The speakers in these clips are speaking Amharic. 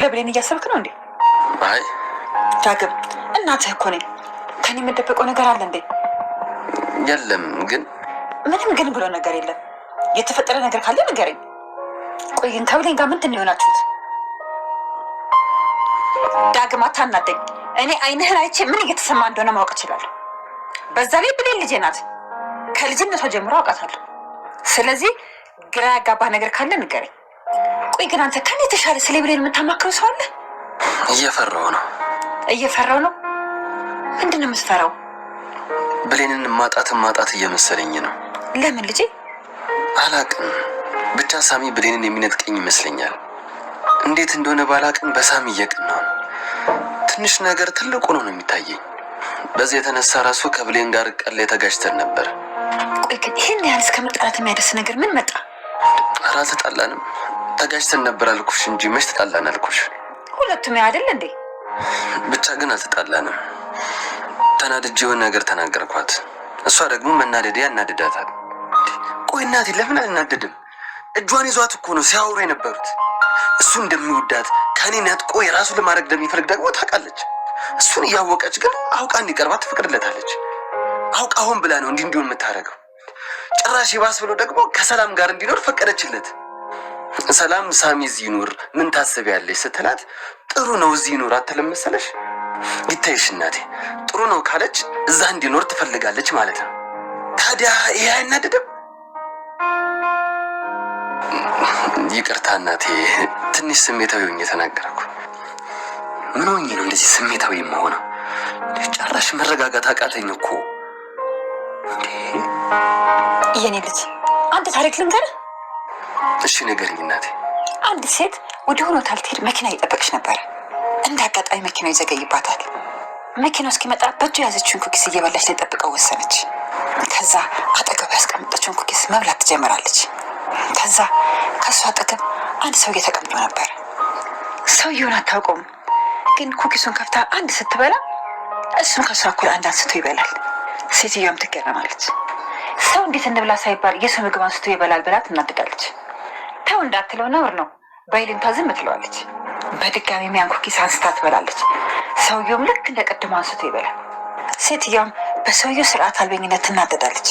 ብሌን እያሰብክ ነው እንዴ? አይ ዳግም እናትህ እኮ ነኝ። ከኔ የምደበቀው ነገር አለ እንዴ? የለም። ግን ምንም ግን ብሎ ነገር የለም። የተፈጠረ ነገር ካለ ንገረኝ። ቆይ ግን ከብሌን ጋር ምንድን ነው የሆናችሁት? ዳግም አታናደኝ። እኔ አይንህን አይቼ ምን እየተሰማ እንደሆነ ማወቅ እችላለሁ። በዛ ላይ ብሌን ልጄ ናት። ከልጅነቷ ጀምሮ አውቃታለሁ። ስለዚህ ግራ ያጋባ ነገር ካለ ንገረኝ። ቆይ ግን አንተ ከኔ የተሻለ ስለ ብሌን የምታማክረው ሰው አለ? እየፈራሁ ነው። እየፈራው ነው? ምንድን ነው የምትፈራው? ብሌንን ማጣት እየመሰለኝ ነው። ለምን ልጄ? አላቅም። ብቻ ሳሚ ብሌንን የሚነጥቀኝ ይመስለኛል። እንዴት እንደሆነ ባላቅም በሳሚ እየቀናሁ ነው። ትንሽ ነገር ትልቅ ሆኖ ነው የሚታየኝ። በዚህ የተነሳ ራሱ ከብሌን ጋር ቀን ተጋጭተን ነበር። ቆይ ግን ይህን ያህል እስከ መጣላት የሚያደርስ ነገር ምን መጣ? ኧረ አልተጣላንም። ተጋጭተን ነበር አልኩሽ እንጂ መች ተጣላን አልኩሽ? ሁለቱም አይደል እንዴ? ብቻ ግን አልተጣላንም። ተናድጄ የሆነ ነገር ተናገርኳት። እሷ ደግሞ መናደዴ ያናድዳታል። ቆይ እናቴ ለምን አልናደድም? እጇን ይዟት እኮ ነው ሲያወሩ የነበሩት። እሱ እንደሚወዳት ከኔ ነጥቆ የራሱ ለማድረግ እንደሚፈልግ ደግሞ ታውቃለች። እሱን እያወቀች ግን አውቃ እንዲቀርባት ትፈቅድለታለች። አውቃ ሆን ብላ ነው እንዲሆን የምታደርገው። ጭራሽ ይባስ ብሎ ደግሞ ከሰላም ጋር እንዲኖር ፈቀደችለት። ሰላም ሳሚ እዚህ ይኑር ምን ታስቢያለሽ ስትላት ጥሩ ነው እዚህ ይኑር አትልም መሰለሽ? ይታይሽ እናቴ፣ ጥሩ ነው ካለች እዛ እንዲኖር ትፈልጋለች ማለት ነው። ታዲያ ይሄ አይናደድም? ይቅርታ እናቴ፣ ትንሽ ስሜታዊ ሆኜ ተናገርኩ። ምን ሆኜ ነው እንደዚህ ስሜታዊ የምሆነው? ጭራሽ መረጋጋት አቃተኝ እኮ። የኔ ልጅ አንድ ታሪክ ልንገርህ። እሺ ንገሪኝ እናቴ። አንድ ሴት ወደ ሆነ ሆቴል ትሄድ መኪና እየጠበቀች ነበር። እንደ አጋጣሚ መኪናው ይዘገይባታል። መኪናው እስኪመጣ በእጁ የያዘችውን ኩኪስ እየበላች ልጠብቀው ወሰነች። ከዛ አጠገቡ ያስቀመጠችውን ኩኪስ መብላት ትጀምራለች። ከዛ ከእሱ አጠገብ አንድ ሰውዬ ተቀምጦ ነበር። ሰውየውን አታውቀውም፣ ግን ኩኪሱን ከፍታ አንድ ስትበላ እሱም ከእሷ እኩል አንድ አንስቶ ይበላል። ሴትዮዋም ትገረማለች። ሰው እንዴት እንብላ ሳይባል የሰው ምግብ አንስቶ ይበላል ብላ ትናደዳለች። ተው እንዳትለው ነውር ነው በይልንታ ዝም ትለዋለች። በድጋሚ ያን ኩኪስ አንስታ ትበላለች። ሰውየውም ልክ እንደ ቀድሞ አንስቶ ይበላል። ሴትዮዋም በሰውየው ስርዓት አልበኝነት ትናደዳለች።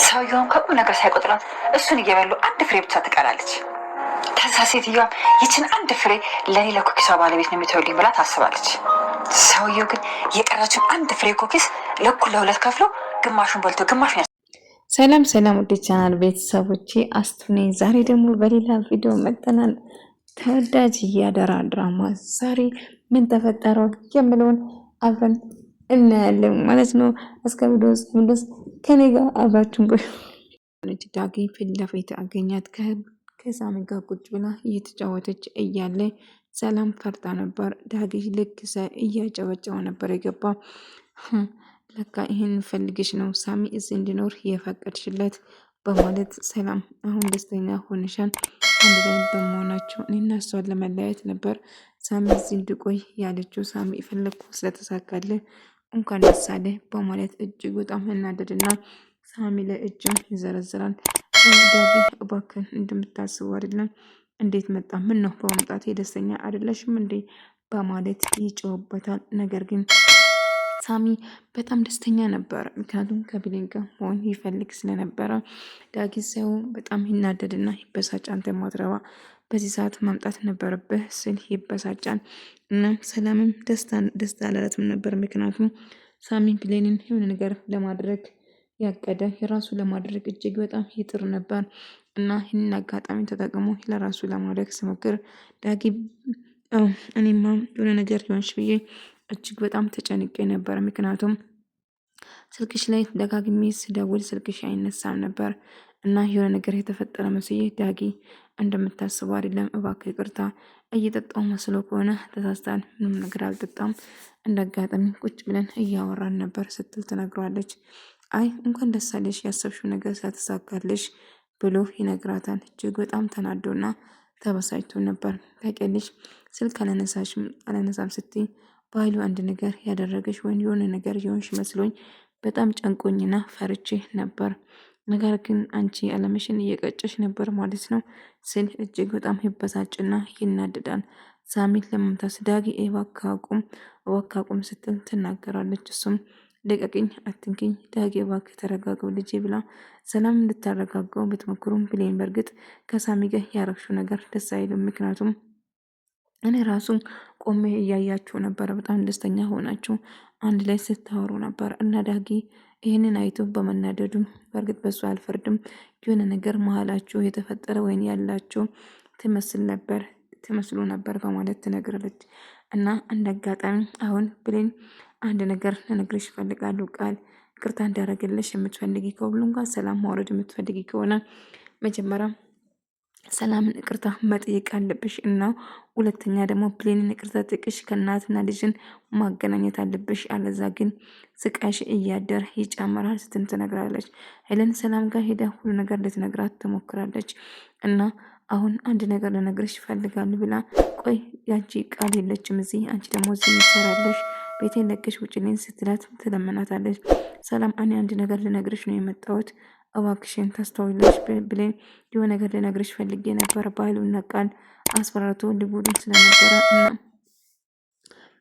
ሰውየውም ከቁም ነገር ሳይቆጥራት እሱን እየበሉ አንድ ፍሬ ብቻ ትቀራለች። ከዛ ሴትዮዋም ይችን አንድ ፍሬ ለኔ ለኩኪሷ ባለቤት ነው የሚተውልኝ ብላ ታስባለች። ሰውየው ግን የቀረችውን አንድ ፍሬ ኩኪስ ለእኩል ለሁለት ከፍሎ ግማሹን በልቶ ግማሹን ሰላም ውድ ቻናል ቤተሰቦቼ አስቱ ነኝ። ዛሬ ደግሞ በሌላ ቪዲዮ መጥተናል። ተወዳጅ የአደራ ድራማ ዛሬ ምን ተፈጠረው የምለውን አብረን እናያለን ማለት ነው። እስከ ቪዲዮ ድረስ ከኔ ጋር አብራችሁን ቆዩ። ዳጊ ፊት ለፊት አገኛት። ከሳሚ ጋር ቁጭ ብላ እየተጫወተች እያለ ሰላም ፈርታ ነበር። ዳጊ ልክ እያጨበጨበ ነበር የገባ። ለካ ይህን ፈልግሽ ነው ሳሚ እዚህ እንዲኖር የፈቀድሽለት በማለት ሰላም አሁን ደስተኛ ሆነሻል፣ አንድ ላይ በመሆናቸው እኔና እሷን ለመለያየት ነበር ሳሚ እዚህ እንዲቆይ ያለችው። ሳሚ የፈለግኩ ስለተሳካለ እንኳን ደስ አለህ በማለት እጅግ በጣም እናደድና ሳሚ ላይ እጁን ይዘረዝራል። ዳጊ እባክህን እንደምታስቡ አይደለም፣ እንዴት መጣ? ምን ነው በመምጣት ደስተኛ አይደለሽም እንዴ? በማለት ይጮህበታል። ነገር ግን ሳሚ በጣም ደስተኛ ነበር፣ ምክንያቱም ከብሌን ጋር መሆን ይፈልግ ስለነበረ። ዳጊ ሰው በጣም ይናደድና ይበሳጫል። አንተ ማትረባ በዚህ ሰዓት ማምጣት ነበረብህ ስል ይበሳጫል። እና ሰላምም ደስታ አላለትም ነበር፣ ምክንያቱም ሳሚ ብሌንን የሆነ ነገር ለማድረግ ያቀደ የራሱ ለማድረግ እጅግ በጣም ይጥር ነበር እና ይህንን አጋጣሚ ተጠቅሞ ለራሱ ለማድረግ ሲሞክር ዳጊ እኔማ የሆነ ነገር ሊሆንሽ ብዬ እጅግ በጣም ተጨንቄ ነበር፣ ምክንያቱም ስልክሽ ላይ ደጋግሜ ስደውል ስልክሽ አይነሳም ነበር እና የሆነ ነገር የተፈጠረ መስዬ ዳጊ እንደምታስበው አይደለም፣ እባክህ ይቅርታ፣ እየጠጣው መስሎ ከሆነ ተሳስታን፣ ምንም ነገር አልጠጣም፣ እንዳጋጣሚ ቁጭ ብለን እያወራን ነበር ስትል ትነግረዋለች። አይ እንኳን ደስ አለሽ ያሰብሽው ነገር ስለተሳካልሽ ብሎ ይነግራታል። እጅግ በጣም ተናዶና ተበሳጭቶ ነበር። ታውቂያለሽ ስልክ አላነሳም ስትይ በኃይሉ አንድ ነገር ያደረገች ወይም የሆነ ነገር የሆንሽ መስሎኝ በጣም ጨንቆኝና ፈርቼ ነበር፣ ነገር ግን አንቺ አለምሽን እየቀጨሽ ነበር ማለት ነው ስል እጅግ በጣም ይበሳጭና ይናደዳል። ሳሚን ለመምታት ዳጊ እባክህ አቁም ስትል ትናገራለች። እሱም ልቀቅኝ፣ አትንኪኝ ዳጊ እባክህ ተረጋጋው ልጄ ብላ ሰላም እንድታረጋጋው ብትሞክሩም ብሌን በእርግጥ ከሳሚ ጋር ያረግሽው ነገር ደስ አይልም። ምክንያቱም እኔ ራሱ ቆሜ እያያችሁ ነበረ፣ በጣም ደስተኛ ሆናችሁ አንድ ላይ ስታወሩ ነበር እና ዳጊ ይህንን አይቶ በመናደዱ በእርግጥ በሱ አልፈርድም፣ የሆነ ነገር መሀላችሁ የተፈጠረ ወይን ያላችሁ ትመስሉ ነበር በማለት ትነግራለች። እና እንደ አጋጣሚ አሁን ብሌን አንድ ነገር ልነግርሽ እፈልጋለሁ፣ ቃል ይቅርታ እንዳደረግልሽ የምትፈልጊ ከሁሉም ጋር ሰላም ማውረድ የምትፈልጊ ከሆነ መጀመሪያ ሰላምን ይቅርታ መጠየቅ አለብሽ እና ሁለተኛ ደግሞ ብሌንን ይቅርታ ጥቅሽ ከእናትና ልጅን ማገናኘት አለብሽ፣ አለዛ ግን ስቃሽ እያደር ይጨምራል ስትል ትነግራለች። ሄለን ሰላም ጋር ሄዳ ሁሉ ነገር ልትነግራት ትሞክራለች። እና አሁን አንድ ነገር ልነግርሽ ይፈልጋሉ ብላ ቆይ ያንቺ ቃል የለችም እዚህ፣ አንቺ ደግሞ እዚህ ይሰራለሽ ቤቴን ለቀሽ ውጭልኝ ስትላት ትለመናታለች። ሰላም እኔ አንድ ነገር ልነግርሽ ነው የመጣሁት እባክሽን ታስተውለሽ ብሌን የሆነ ነገር ልነግርሽ ፈልጌ ነበር። በኃይሉና ቃል አስፈራርቶ ሊጎዱኝ ስለነበረ እና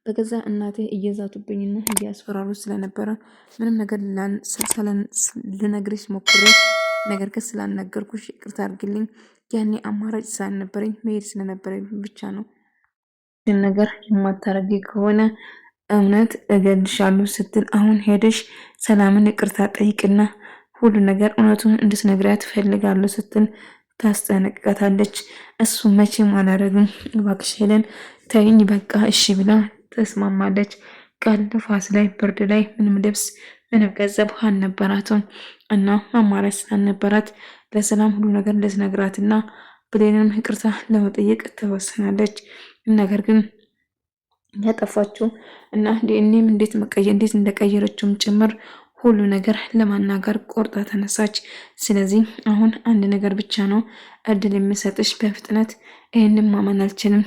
በገዛ እናቴ እየዛቱብኝና እያስፈራሩ ስለነበረ ምንም ነገር ልነግርሽ ሞክሬ ነገር ግን ስላልነገርኩሽ ይቅርታ አድርግልኝ። ያኔ አማራጭ ስላልነበረኝ መሄድ ስለነበረኝ ብቻ ነው። ነገር የማታረጊ ከሆነ እውነት እገልሻለሁ ስትል አሁን ሄደሽ ሰላምን ይቅርታ ጠይቅና ሁሉ ነገር እውነቱን እንድትነግሪያት ትፈልጋለሁ ስትል ታስጠነቅቃታለች። እሱ መቼም አላደርግም እባክሽ ሄለን ተይኝ በቃ እሺ ብላ ተስማማለች። ቃል ንፋስ ላይ ብርድ ላይ ምንም ልብስ ምንም ገንዘብ አልነበራትም እና አማራጭ ስላልነበራት ለሰላም ሁሉ ነገር ልትነግራትና ብሌንም ይቅርታ ለመጠየቅ ትወስናለች። ነገር ግን ያጠፋችው እና ዲኤንኤም እንዴት እንደቀየረችውም ጭምር ሁሉ ነገር ለማናገር ቆርጣ ተነሳች። ስለዚህ አሁን አንድ ነገር ብቻ ነው እድል የሚሰጥሽ፣ በፍጥነት ይህንን ማመን አልችልም፣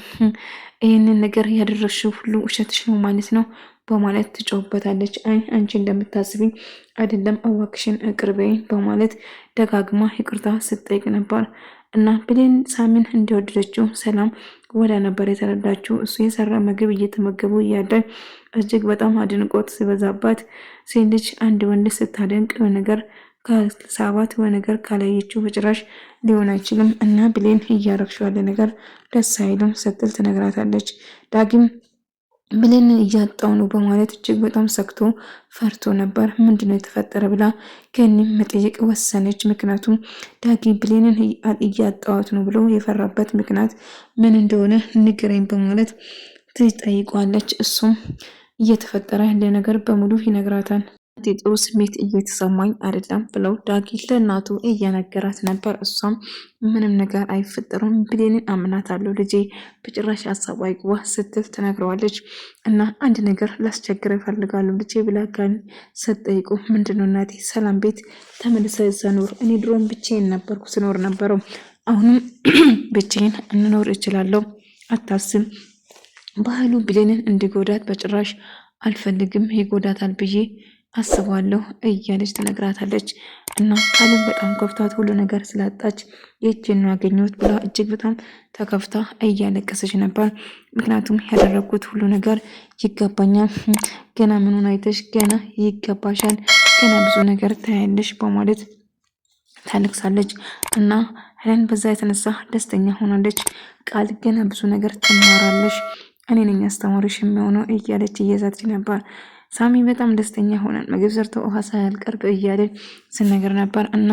ይህንን ነገር ያደረግሽው ሁሉ ውሸትሽ ነው ማለት ነው በማለት ትጮህበታለች። አንቺ እንደምታስብኝ አይደለም እባክሽን እቅርበኝ በማለት ደጋግማ ይቅርታ ስትጠይቅ ነበር። እና ብሌን ሳሚን እንደወደደችው ሰላም ወደ ነበር የተረዳችው። እሱ የሰራ ምግብ እየተመገቡ እያለ እጅግ በጣም አድንቆት ሲበዛባት ሴት ልጅ አንድ ወንድ ስታደንቅ ነገር ከሳባት ነገር ካላየችው በጭራሽ ሊሆን አይችልም እና ብሌን እያረግሽው ያለ ነገር ደስ አይልም ስትል ትነግራታለች። ዳጊም ብሌን እያጣው ነው በማለት እጅግ በጣም ሰክቶ ፈርቶ ነበር። ምንድነው የተፈጠረ ብላ ከኒም መጠየቅ ወሰነች። ምክንያቱም ዳጊ ብሌንን እያጣዋት ነው ብሎ የፈራበት ምክንያት ምን እንደሆነ ንገረኝ በማለት ትጠይቋለች። እሱም እየተፈጠረ ያለ ነገር በሙሉ ይነግራታል። ጥሩ ስሜት እየተሰማኝ አይደለም ብለው ዳጊ ለእናቱ እየነገራት ነበር። እሷም ምንም ነገር አይፈጠሩም ብሌንን አምናታለሁ ልጄ በጭራሽ ሀሳቡ አይግባ ስትል ትነግረዋለች። እና አንድ ነገር ላስቸግር እፈልጋለሁ ልጄ ብላ ጋር ስትጠይቁ ምንድነው እናቴ ሰላም ቤት ተመልሰ ዘኖር እኔ ድሮም ብቻዬን ነበርኩ ስኖር ነበረው አሁንም ብቻዬን እንኖር እችላለሁ አታስብ ባህሉ ብሌንን እንዲጎዳት በጭራሽ አልፈልግም ይጎዳታል ብዬ አስባለሁ እያለች ትነግራታለች። እና ቃልም በጣም ከፍቷት ሁሉ ነገር ስላጣች የእጅን ያገኘሁት ብላ እጅግ በጣም ተከፍታ እያለቀሰች ነበር። ምክንያቱም ያደረግኩት ሁሉ ነገር ይገባኛል፣ ገና ምኑን አይተሽ ገና ይገባሻል፣ ገና ብዙ ነገር ታያለሽ በማለት ታለቅሳለች። እና ሄለን በዛ የተነሳ ደስተኛ ሆናለች። ቃል ገና ብዙ ነገር ትማራለሽ፣ እኔ ነኝ አስተማሪሽ የሚሆነው እያለች እየዛተች ነበር። ሳሚ በጣም ደስተኛ ሆናል። ምግብ ሰርተው ውሃ ሳያልቀርብ እያለ ስነገር ነበር። እና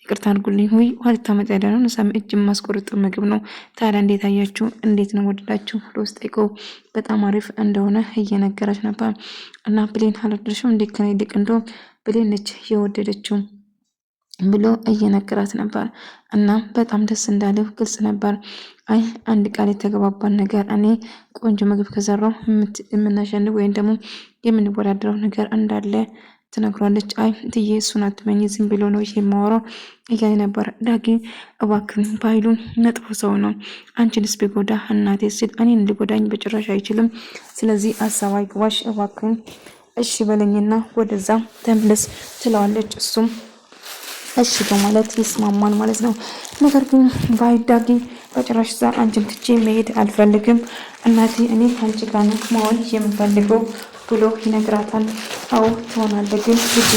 ይቅርታ አድርጉልኝ ወይ ውሃ ልታመጣ ያለ ነው ሳሚ እጅ ማስቆርጥ ምግብ ነው ታዲያ እንዴት አያችሁ እንዴት ነው ወደዳችሁ ብሎ ጠይቀው በጣም አሪፍ እንደሆነ እየነገረች ነበር። እና ብሌን አልወደድሽም እንዴት ከኔ ይልቅ እንደው ብሌን ነች የወደደችው ብሎ እየነገራት ነበር። እና በጣም ደስ እንዳለው ግልጽ ነበር። አይ አንድ ቃል የተገባባን ነገር እኔ ቆንጆ ምግብ ከሰራው የምናሸንፍ ወይም ደግሞ የምንወዳደረው ነገር እንዳለ ትነግሯለች። አይ ትዬ እሱን አትመኝ ዝም ብሎ ነው የማወራው እያለ ነበር። ዳጊ እባክን በኃይሉ መጥፎ ሰው ነው አንቺንስ ቢጎዳ እናቴ ሲል እኔን ሊጎዳኝ በጭራሽ አይችልም። ስለዚህ ሀሳብ አይግባሽ እባክን እሺ በለኝና ወደዛ ተመለስ ትለዋለች። እሱም እሺ በማለት ይስማማል ማለት ነው። ነገር ግን ዳጊ በጭራሽ እዛ አንቺን ትቼ መሄድ አልፈልግም እናቴ፣ እኔ አንቺ ጋር ነው መሆን የምፈልገው ብሎ ይነግራታል። አዎ ትሆናለህ፣ ግን ልጄ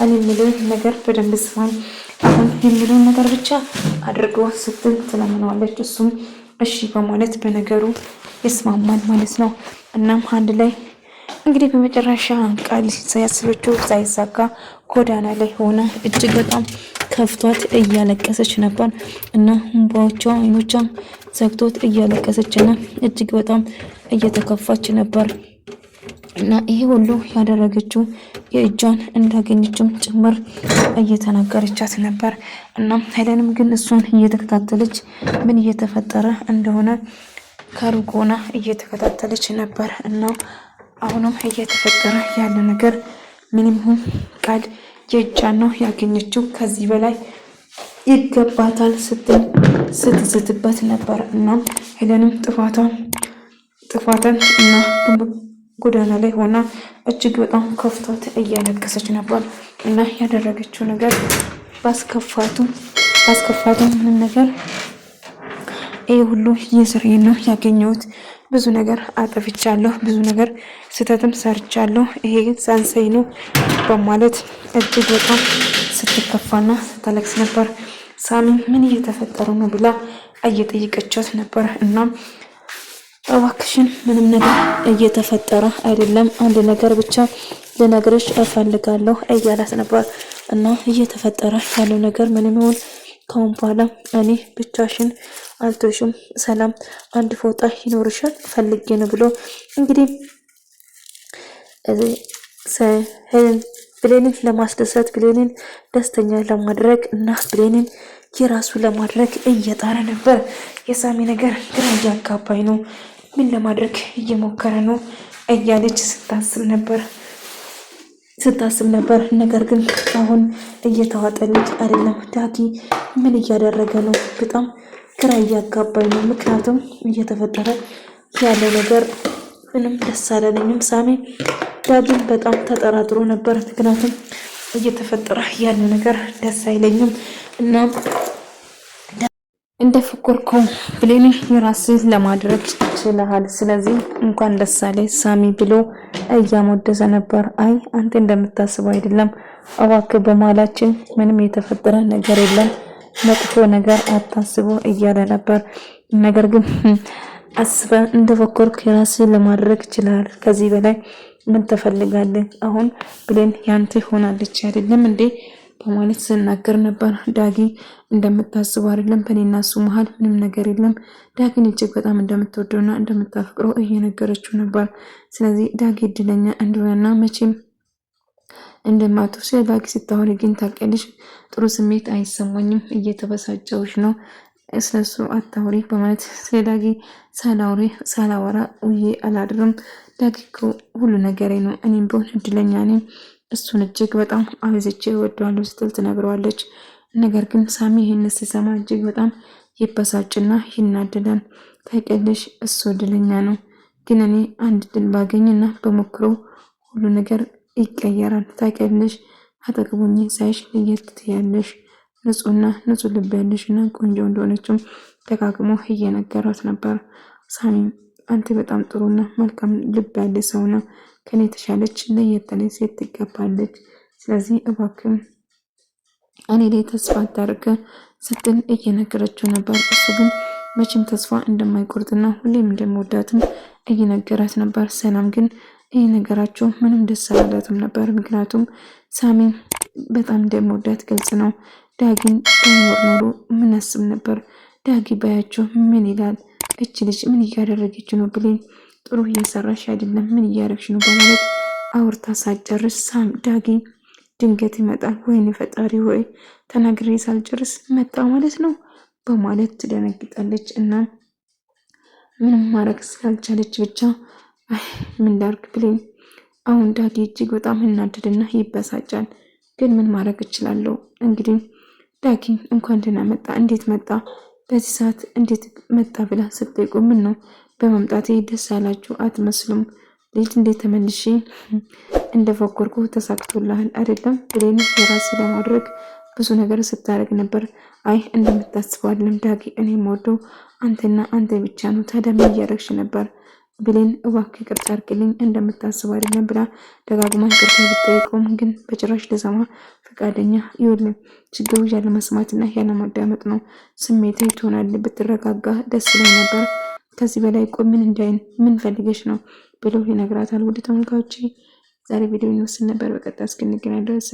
እኔ የምልህ ነገር በደንብ ስማኝ፣ አሁን የሚለውን ነገር ብቻ አድርገው ስትል ትለምነዋለች። እሱም እሺ በማለት በነገሩ ይስማማል ማለት ነው። እናም አንድ ላይ እንግዲህ በመጨረሻ ቃል ያሰበችው ሳይሳካ ጎዳና ላይ ሆነ እጅግ በጣም ከፍቷት እያለቀሰች ነበር እና እንባዎቿ አይኖቿ ዘግቶት እያለቀሰች እና እጅግ በጣም እየተከፋች ነበር እና ይሄ ሁሉ ያደረገችው የእጇን እንዳገኘችው ጭምር እየተናገረቻት ነበር። እና ሄለንም ግን እሷን እየተከታተለች ምን እየተፈጠረ እንደሆነ ከሩቅ ሆና እየተከታተለች ነበር እና አሁንም እየተፈጠረ ያለ ነገር ምንም ይሁን ቃል የእጇን ነው ያገኘችው፣ ከዚህ በላይ ይገባታል ስትል ስትዝትበት ነበር እና ሄለንም ጥፋቷን እና ጎዳና ላይ ሆና እጅግ በጣም ከፍቷት እያለቀሰች ነበር እና ያደረገችው ነገር ባስከፋቱ ምንም ነገር ይሄ ሁሉ የስሬ ነው ያገኘሁት፣ ብዙ ነገር አጥፍቻለሁ፣ ብዙ ነገር ስህተትም ሰርቻለሁ፣ ይሄ ሳንሰይ ነው በማለት እጅግ በጣም ስትከፋና ስታለቅስ ነበር። ሳሚ ምን እየተፈጠረ ነው ብላ እየጠየቀቻት ነበር እና እባክሽን ምንም ነገር እየተፈጠረ አይደለም፣ አንድ ነገር ብቻ ልነግርሽ እፈልጋለሁ እያላት ነበር እና እየተፈጠረ ያለው ነገር ምንም ይሁን ከአሁን በኋላ እኔ ብቻሽን አልተውሽም፣ ሰላም አንድ ፎጣ ይኖርሻል ፈልጌ ነው ብሎ እንግዲህ ብሌንን ለማስደሰት ብሌንን ደስተኛ ለማድረግ እና ብሌንን የራሱ ለማድረግ እየጣረ ነበር። የሳሚ ነገር ግራ እያጋባኝ ነው፣ ምን ለማድረግ እየሞከረ ነው እያለች ስታስብ ነበር። ነገር ግን አሁን እየተዋጠልኝ አይደለም። ዳጊ ምን እያደረገ ነው? በጣም ግራ እያጋባኝ ነው። ምክንያቱም እየተፈጠረ ያለ ነገር ምንም ደስ አላለኝም። ሳሚ ዳጊን በጣም ተጠራጥሮ ነበር። ምክንያቱም እየተፈጠረ ያለ ነገር ደስ አይለኝም እና እንደፈኮርከው ብሌንን የራስህ ለማድረግ ችለሃል። ስለዚህ እንኳን ደስ አለህ ሳሚ ብሎ እያሞደሰ ነበር። አይ አንተ እንደምታስበው አይደለም፣ እባክህ በመሀላችን ምንም የተፈጠረ ነገር የለም፣ መጥፎ ነገር አታስቦ እያለ ነበር። ነገር ግን አስበህ እንደፈኮርክ የራስህ ለማድረግ ችለሃል። ከዚህ በላይ ምን ትፈልጋለህ? አሁን ብሌን ያንተ ሆናለች አይደለም እንዴ በማለት ስናገር ነበር። ዳጊ እንደምታስበው አይደለም፣ በእኔና እሱ መሀል ምንም ነገር የለም። ዳጊን እጅግ በጣም እንደምትወደውና እንደምታፍቅረው እየነገረችው ነበር። ስለዚህ ዳጊ እድለኛ እንደሆነና መቼም እንደማቱ ስለ ዳጊ ስታወሪ ግን ታውቂያለሽ፣ ጥሩ ስሜት አይሰማኝም፣ እየተበሳጨሁሽ ነው፣ ስለሱ አታውሪ በማለት ስለ ዳጊ ሳላወራ ውዬ አላድርም። ዳጊ እኮ ሁሉ ነገሬ ነው፣ እኔም ቢሆን እድለኛ ነኝ፣ እሱን እጅግ በጣም አበዝቼ እወደዋለሁ ስትል ትነግረዋለች። ነገር ግን ሳሚ ይህን ሲሰማ እጅግ በጣም ይበሳጭና ይናደዳል። ታውቂያለሽ እሱ እድለኛ ነው፣ ግን እኔ አንድ ድል ባገኝና በሞክረው ሁሉ ነገር ይቀየራል። ታውቂያለሽ አጠገቡኝ ሳይሽ ለየት ትያለሽ፣ ንጹህ ልብ ያለሽና ቆንጆ እንደሆነችም ደጋግሞ እየነገራት ነበር። ሳሚ አንተ በጣም ጥሩና መልካም ልብ ያለ ሰው ነው፣ ከኔ የተሻለች ለየት ያለች ሴት ትገባለች። ስለዚህ እባክህ እኔ ላይ ተስፋ አታድርግ ስትል እየነገረችው ነበር። እሱ ግን መቼም ተስፋ እንደማይቆርጥና ሁሌም እንደሚወዳትም እየነገራት ነበር። ሰላም ግን ይህ ነገራቸው ምንም ደስ አላላትም ነበር። ምክንያቱም ሳሚ በጣም እንደሚወዳት ግልጽ ነው። ዳጊን ባይኖር ኖሮ ምን አስብ ነበር? ዳጊ ባያቸው ምን ይላል? እች ልጅ ምን እያደረገች ነው? ብሌን ጥሩ እየሰራሽ አይደለም፣ ምን እያደረግሽ ነው? በማለት አውርታ ሳጨርስ ዳጊ ድንገት ይመጣል። ወይኔ ፈጣሪ ወይ ተናግሬ ሳልጨርስ መጣ ማለት ነው በማለት ትደነግጣለች። እና ምንም ማድረግ ስላልቻለች ብቻ ምን ላድርግ ብሌን። አሁን ዳጊ እጅግ በጣም እናደድና ይበሳጫል። ግን ምን ማድረግ እችላለሁ? እንግዲህ ዳጊ እንኳን ደህና መጣ፣ እንዴት መጣ በዚህ ሰዓት እንዴት መጣ ብላ ስትጠይቁ ምን ነው በመምጣቴ ደስ ያላችሁ አትመስሉም? ልጅ እንዴት ተመልሼ እንደፈኮርኩ ተሳክቶልሃል አይደለም? ብሌን የራስ ለማድረግ ብዙ ነገር ስታደርግ ነበር። አይ እንደምታስበው አይደለም ዳጊ፣ እኔ የምወደው አንተና አንተ ብቻ ነው። ታዲያ ምን እያደረግሽ ነበር? ብሌን እባክህ ይቅርታ አድርግልኝ እንደምታስብ አይደለም ብላ ደጋግማ ይቅርታ ብትጠይቀውም ግን በጭራሽ ለሰማ ፈቃደኛ ይኸውልህ ችግሩ ያለ መስማትና ያለ ማዳመጥ ነው። ስሜታዊ ትሆናለህ። ብትረጋጋ ደስ ይለኝ ነበር። ከዚህ በላይ ቆይ ምን እንዳይን ምን ፈልገሽ ነው ብሎ ይነግራታል። ውድ ተመልካቾች ዛሬ ቪዲዮ ይመስል ነበር። በቀጣይ እስክንገናኝ ድረስ